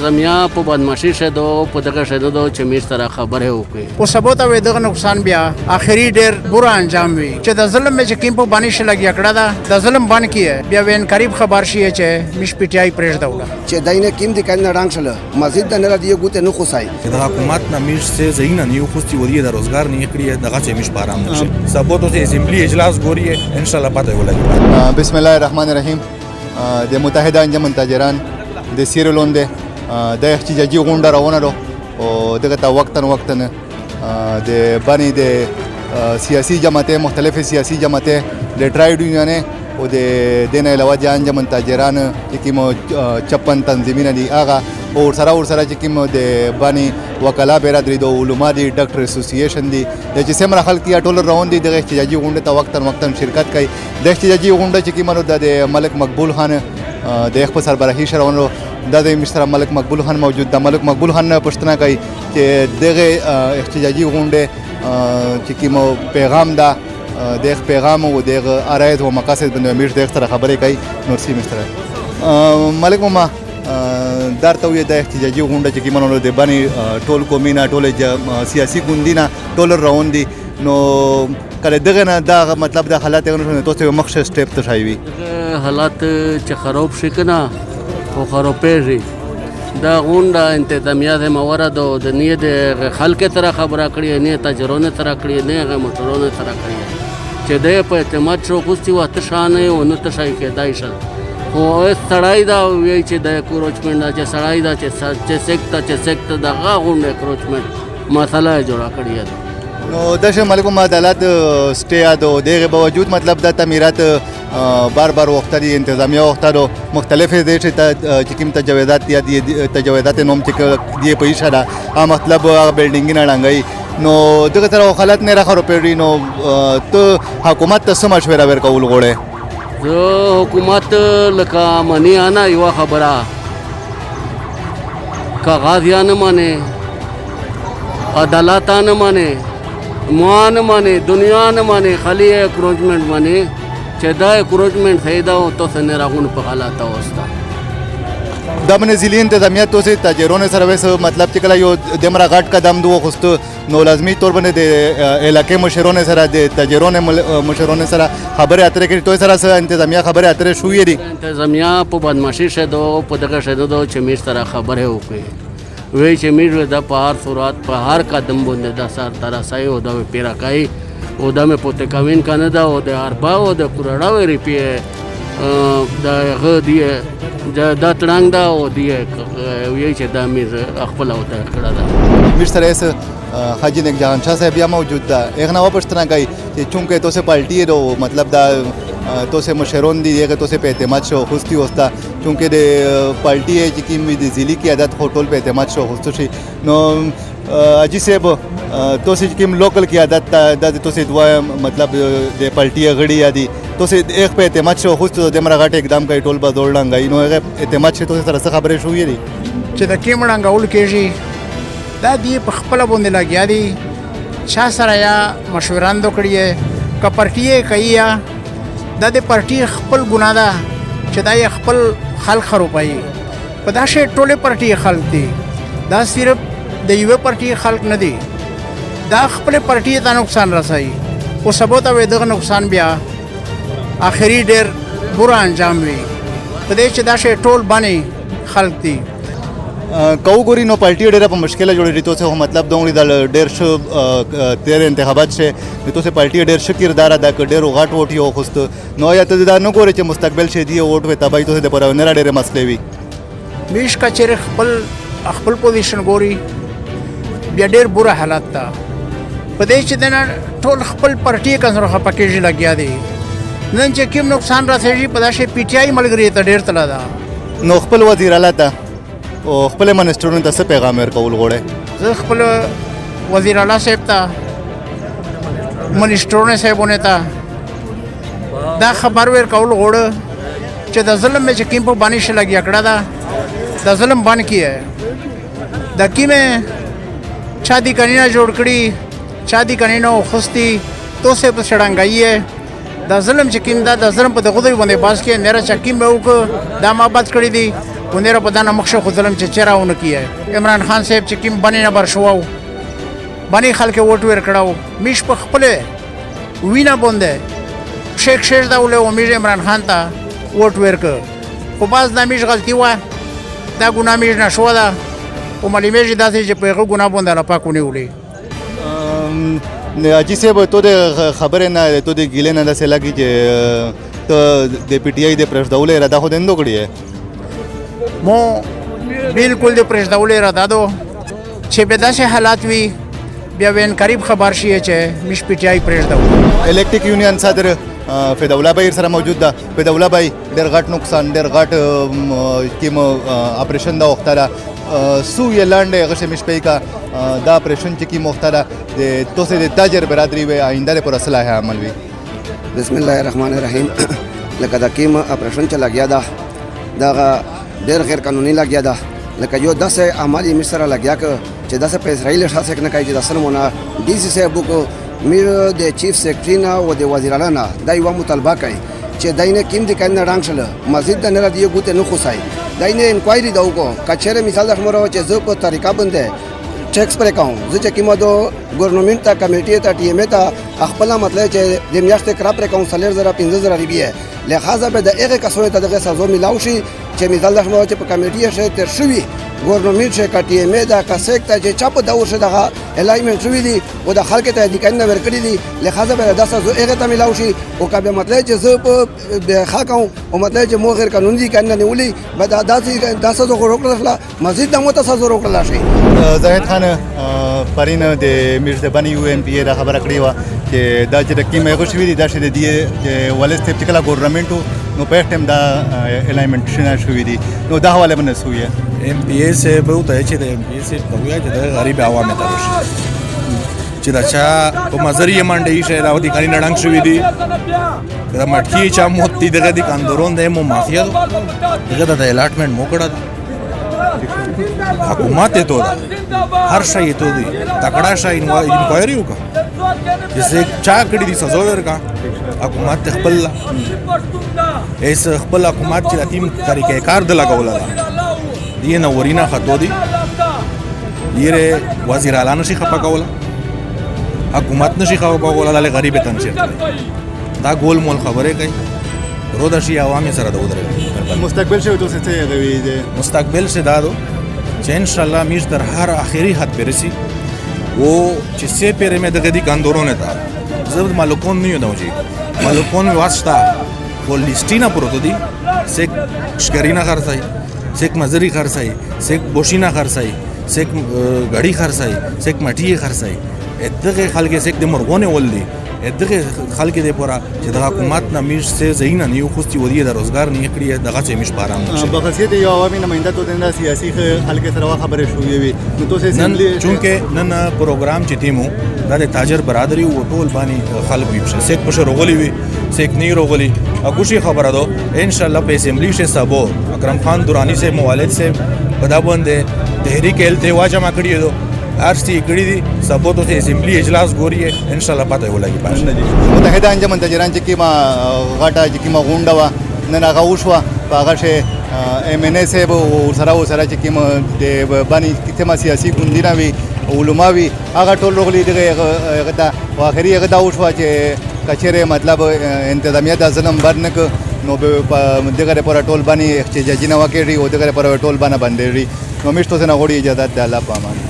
زمیا په بدمعشي شدو په دغه شدو چې میر سره خبره وکړي او سبو ته دغه نقصان بیا اخري ډیر بورا انجام وي چې د ظلم چې کیم په باندې شلګي کړه دا د ظلم باندې کیه بیا وین قریب خبر شي چې مش پی ټی آی پرېږ دا چې داینه کیم دي کنه رنگ شله مزید د نه دی ګوت نه خوسای د حکومت نه مش سه زینا نیو خوستي ودی د روزګار نه کړی دغه چې مش بارام نشي سبو ته اسمبلی اجلاس ګوري ان شاء الله پته ولګي بسم الله الرحمن الرحیم د متحده انجمن تاجران د سیرلون د احتجاجي غونډه روانه ده او دغه تا وقتاً د باندې د سیاسي جماعتې مختلفې سیاسي جماعتې د ټرایډ یونین او د دین علاوه د انجمن تاجران چې کوم 56 تنظیمونه دي هغه او سره چې کوم د باندې وکلا برادری د علما دي ډاکټر اسوسییشن دي د چې سمره خلک یا ټول روان دي د احتجاجي غونډه ته وقتاً شرکت کوي د احتجاجي غونډه چې کوم د ملک مقبول خان د خپل سربراهي شروانو د مشر ملک مقبول خان موجود د ملک مقبول خان پښتنه کوي چې دغه احتجاجي غونډه چې کوم پیغام ده دغه پیغام او دغه آرایت او مقاصد باندې امیر دغه سره خبرې کوي نورسي مستر ملک ماما درته وي د احتجاجي غونډه چې کومه د باندې ټول قومینا ټول سیاسي ګوندینا ټول روان دي نو کله دغه نه دا مطلب د حالات غوښنه توسه مخ سټیپ ته شایوي حالات چې خراب شي کنه خو خرابېږي دا غونډه انتظامیه د موارد او د نیت د خلک سره خبره کړې نه تجربه سره کړې نه غو موټرونه سره کړې چې د په اعتماد شو خوستي واته شانه او نو ته شای کېدای شي خو سړای دا وی چې د کروچمنټ چې سړای دا چې سکت دغه غونډه کروچمنټ مسله جوړه کړې ده نو د ملکم عدالت سټے ادو دغه باوجود مطلب د تعمیرات بار وختي انتظامیه وختو مختلفه دي چې کوم تجاوزات یا دي تجاوزات نوم چې دی په اشاره مطلب بلډینګ نه ډنګي نو دغه تر حالت نه راخرو پیړي نو ته حکومت ته سم مشوره ورکول غوړي زه حکومت لکه منی انا یو خبره کاغذیان مانه عدالت نه مانه مان مانه دنیا نه مانه خالی کروچمنٹ مانه چې دا کروچمنٹ فائدہ او تو سن راغون په حالات اوستا د منځلي انتظامیه توسه تاجرونه سرویس مطلب چې کله یو دمره غټ قدم دوه خوستو نو لازمی طور باندې د علاقې مشرونه سره د تاجرونه مشرونه سره خبره اترې کړي توي سره انتظامیه خبره اترې شوې دي انتظامیه په بدمعشي شدو په دغه شدو چې میر سره خبره وکړي وی چې میر د په هر صورت په هر قدم باندې د سر ترسای او د پیرا کوي او د مې پته کاوین کنه دا او د اربا او د کورړا وری پی د غدی د تړنګ دا او دی وی چې د میر خپل او ته کړه دا میر سره حاجی نک جهان شاه صاحب یا موجود ده اغنا واپښتنه کوي چې چونکه توسه پالټي رو مطلب دا توسه مشرون دي هغه توسه په اعتماد شو خوستي وستا چونکه د پالټي چې کیمې د ضلع کې عادت هوټل په اعتماد شو خوستو شي نو اجي صاحب توسه چې کیم لوکل کې عادت د توسه دوا مطلب د پالټي غړي یادي توسه ایک په اعتماد شو خوستو د مرغاټ اقدام کوي ټول به دورلنګای نو هغه اعتماد شي توسه سره خبرې شوې دي چې د کیمړنګول کېږي دا دی په خپل باندې لګیا دي چا سره یا مشوران دوکړي کپرټي کوي دا د پارټي خپل ګناه ده چې دا خپل خلک خروپایي په دا شی ټوله پارټي خلک دي دا صرف د یو پارټي خلک نه دي دا خپل پارټي ته نقصان رسوي او سبو ته دغه نقصان بیا اخري ډیر بورا انجام وي په دې چې دا شی ټول باندې خلک دي کو ګوري نو پارټي ډیره په مشکله جوړېږي توسه مطلب دومره د ډیر شو تیر انتخابات شه توسه پارټي ډیر شو کردار ادا کړ ډیر غټ ووټ یو خوست نو یا ته دا نه ګوري چې مستقبل شه دی ووټ په تبای توسه د پرونه را ډیره مسلې وي میش کا چیر خپل پوزیشن ګوري بیا ډیر بوره حالات تا په دې چې دنا ټول خپل پارټي کنځره پکېږي لګیا دي نن چې کوم نقصان راځي په داسې پی ټی آی ملګری ته ډیر تلا ده نو خپل وزیر اعلی ته او خپل منسټرونو ته څه پیغام ورکول غواړي زه خپل وزیر اعلی صاحب ته منسټرونو صاحبونه ته دا خبر ورکول غواړم چې د ظلم چې کوم په باندې شلګي کړه دا د ظلم باندې کیه د کیمه چا دي کنينا جوړ کړي چا دي کنينا خوستي تو سه په شړنګایي د ظلم چې کوم دا د ظلم په دغه باندې باس کې نه را چکیم به وک دا ما بات کړی دي کونډېره په دا نه مخ شو خو ظلم چې چېرې ونه کیه عمران خان صاحب چې کوم بنې نه بر شوی و بنې خلک یې ووټ ورکړی و میش په خپلې وینه باندې شیخ شیردا ولې و میش عمران خان ته ووټ ورکړ خو باز دا میش غلطي وه دا ګناه میش نه شوه ده خو معلومېږي داسې چې په هغه ګناه باندې الله پاک ونیولې حاجي صاحب تو د خبرې نه تو د ګیلې نه داسې لګي چې ته د پی ټی آی د پرېږدولو اراده خو دندو کړې ہے مو بالکل د پرېږدولو اراده دو چې به داسې حالات وي بیا به قریب خبر شي چې مش پی ټی آی پرېږدو الیکټریک یونین صدر فدولا بای سره موجود ده فدولا بای ډېر غټ نقصان ډېر غټ کوم اپریشن دا وخت را سو یې لاندې هغه شمیش پې کا دا اپریشن چې کوم وخت را د توسه د تاجر برادری و آینده پر اصلاح عمل وي بسم الله الرحمن الرحیم لکه دا کیم اپریشن چې لګیا ده دا ډېر غیر قانوني لګیا ده لکه یو داسې عمل یې سره لګیا چې داسې په اسرائیل شاسک نه کوي چې د سلمونه ډي سي صاحب کو میر د چیف سیکرټری نه او د وزیر اعلی نه دا یو مطالبه کوي چې داینه کیم دي کنه رنګ شله مسجد نه دی ګوت نه خوسای داینه انکوایری دا وکړه کچره مثال د خمره چې زه په طریقه باندې ټیکس پر کوم زه چې کیمه دو ګورنمنت ته کمیټې ته ټي ام ته خپل مطلب چې د میاشتې کرا پر کوم سالر زره 15000 ریبیه لہذا به د هغه کسو ته دغه سزا ملاو شي چې مثال د خمره چې په کمیټې شه تر شوی ګورنمنت شه کټي ام دا کسیک ته چې چاپ دا ورشه دغه الایمنت شوی دي او د خلک ته د کنه ورکړي دي لہذا به د سزا هغه ته ملاو شي او کبه مطلب چې زه په خاکم او مطلب چې مو غیر قانوني دي کنه نیولي به دا داسې وکړه مزید د مو ته سزا وکړل شي زاهد خان پرین د میرز د بنی یو ام پی دا خبره کړې و چې دا چې کی مې خوشوي دي دا چې د ولست تپټیکل ګورنمنت نو په ټیم دا الایمنت شنه شوې دي نو دا حواله باندې سوې ام پی ای سے به ته چې د ام پی ای سے په ویا چې د غریب عوامو ته راشي چې دا چا په مزري منډي شه راوتی کړي نړنګ شوې دي دا مټکی چا موتی دغه د کاندورون د مو مافیا دغه د الاټمنټ مو کړه حکومت ته تو هر شي ته دي تکړه شي انکوایری وکړه جسے چا کړي دي سزا ورکا حکومت خپل ایس خپل حکومت چې تیم طریقې کار د لګولا دی نه ورینا خطو دي یره وزیر اعلی نشي خپه کوله حکومت نشي خپه کوله د غریب تنشیر دا ګول مول خبره کوي رودشي عوامي سره د ودرې مستقبل شو تو څه غوي دي مستقبل سے دادو چې ان شاء الله میش در هر اخیری حد برسي वो जिससे पेरे में दगदी कांदोरों ने था जब मालूकों नहीं होता मुझे मालूकों में वास्ता वो लिस्टीना पुरो तो दी सेक शगरीना खर्चाई सेक मजरी खर्चाई सेक बोशीना खर्चाई सेक गाड़ी खर्चाई सेक मटिये खर्चाई इतने खाल के सेक दे मुर्गों ने बोल दी इतने खाल के दे पूरा जिधर हुकूमत ना मिश से ज़हीना नहीं खुशी वो दिए रोज़गार नहीं करी है दगा से मिश पाराम बखशियत ये आवामी नुमाइंदा तो देना सियासी हाल के तरवा खबरें शुरू हुई तो से चूँकि नन प्रोग्राम चितीमो दादे ताजर बरादरी वो टोल बानी खाल भी सेक पशे रोगली हुई सेक नहीं रोगली अकुशी खबर दो इंशाल्लाह पे असेंबली से सबो अकरम खान दुरानी से मुवालिद से बदाबंदे तहरीक अल्तवा जमा करी दो आरसी कड़ी दी सबो तो से असेंबली इजलास गोरी है इंशाल्लाह पता है वो लगी बात मुतहदा अंजमन तजरान चिकीमा गाटा चिकीमा गुंडवा नना गाउशवा पागाशे एमएनए से वो सरा चिकीमा दे बानी कितमा सियासी गुंदिनावी उलमावी आगा टोल रोगली दे गता आखिरी गता उशवा चे कचेरे मतलब इंतजामिया दा जन्म बरनक नो दगरे पर टोल बानी जजिना वाकेरी ओ दगरे पर टोल बाना बंदेरी नो मिष्टो से ना गोड़ी इजाजत दाला पामान